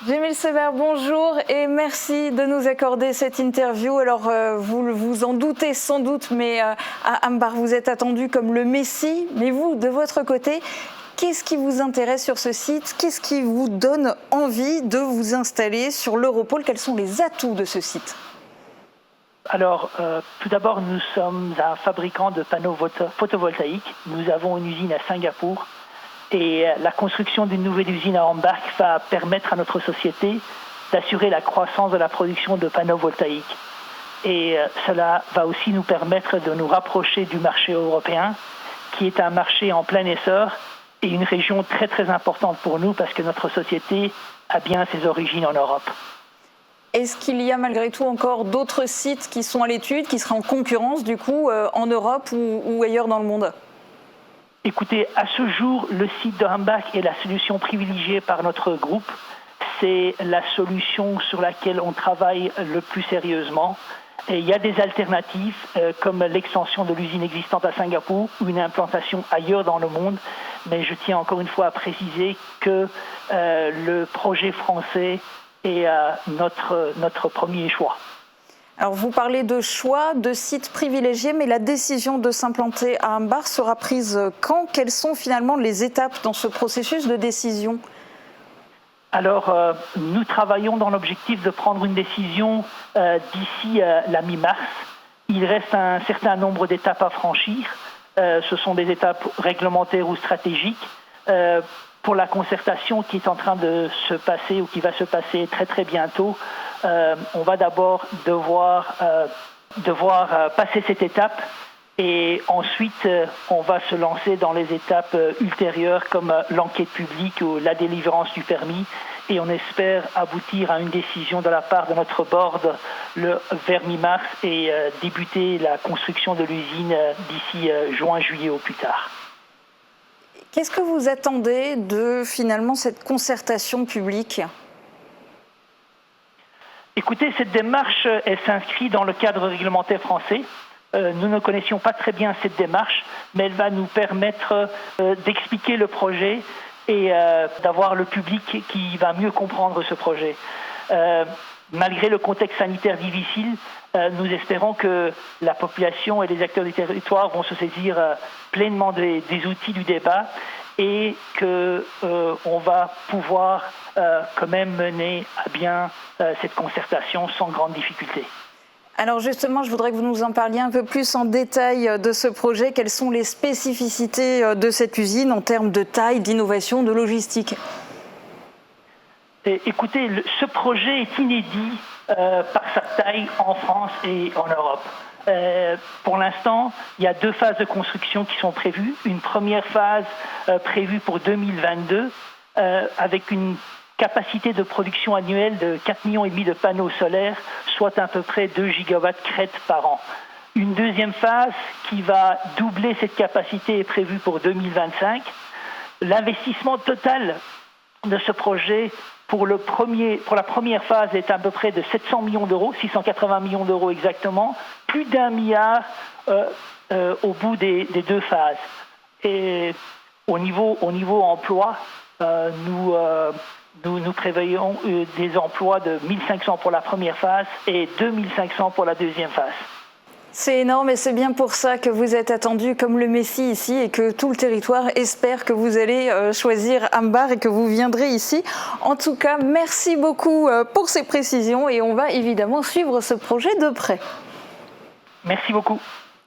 Djemil Sever, bonjour et merci de nous accorder cette interview. Alors, vous vous en doutez sans doute, mais à Ambar, vous êtes attendu comme le Messie. Mais vous, de votre côté, qu'est-ce qui vous intéresse sur ce site? Qu'est-ce qui vous donne envie de vous installer sur l'Europole? Quels sont les atouts de ce site? Alors, tout d'abord, nous sommes un fabricant de panneaux photovoltaïques. Nous avons une usine à Singapour. Et la construction d'une nouvelle usine à Ambark va permettre à notre société d'assurer la croissance de la production de panneaux voltaïques. Et cela va aussi nous permettre de nous rapprocher du marché européen, qui est un marché en plein essor et une région très très importante pour nous parce que notre société a bien ses origines en Europe. Est-ce qu'il y a malgré tout encore d'autres sites qui sont à l'étude, qui seraient en concurrence du coup en Europe ou ailleurs dans le monde? Écoutez, à ce jour, le site de Ambark est la solution privilégiée par notre groupe. C'est la solution sur laquelle on travaille le plus sérieusement. Et il y a des alternatives comme l'extension de l'usine existante à Singapour ou une implantation ailleurs dans le monde. Mais je tiens encore une fois à préciser que le projet français est notre premier choix. Alors vous parlez de choix, de sites privilégiés, mais la décision de s'implanter à Ambar sera prise quand? Quelles sont finalement les étapes dans ce processus de décision? Alors, nous travaillons dans l'objectif de prendre une décision d'ici la mi-mars. Il reste un certain nombre d'étapes à franchir. Ce sont des étapes réglementaires ou stratégiques. Pour la concertation qui est en train de se passer ou qui va se passer très très bientôt, on va d'abord devoir passer cette étape et ensuite on va se lancer dans les étapes ultérieures comme l'enquête publique ou la délivrance du permis et on espère aboutir à une décision de la part de notre board vers mi-mars et débuter la construction de l'usine d'ici juin-juillet au plus tard. Qu'est-ce que vous attendez de finalement cette concertation publique? Écoutez, cette démarche, elle s'inscrit dans le cadre réglementaire français. Nous ne connaissions pas très bien cette démarche, mais elle va nous permettre d'expliquer le projet et d'avoir le public qui va mieux comprendre ce projet. Malgré le contexte sanitaire difficile, nous espérons que la population et les acteurs du territoire vont se saisir pleinement des outils du débat et qu'on va pouvoir quand même mener à bien cette concertation sans grande difficulté. Alors justement, je voudrais que vous nous en parliez un peu plus en détail de ce projet. Quelles sont les spécificités de cette usine en termes de taille, d'innovation, de logistique? Écoutez, ce projet est inédit par sa taille en France et en Europe. Pour l'instant, il y a 2 phases de construction qui sont prévues. Une première phase prévue pour 2022 avec une capacité de production annuelle de 4,5 millions de panneaux solaires, soit à peu près 2 gigawatts crête par an. Une deuxième phase qui va doubler cette capacité est prévue pour 2025. L'investissement total de ce projet pour la première phase est à peu près de 700 millions d'euros, 680 millions d'euros exactement, plus d'1 milliard au bout des 2 phases. Et au niveau emploi, nous prévoyons des emplois de 1500 pour la première phase et 2500 pour la deuxième phase. C'est énorme et c'est bien pour ça que vous êtes attendu comme le Messie ici et que tout le territoire espère que vous allez choisir Ambar et que vous viendrez ici. En tout cas, merci beaucoup pour ces précisions et on va évidemment suivre ce projet de près. Merci beaucoup.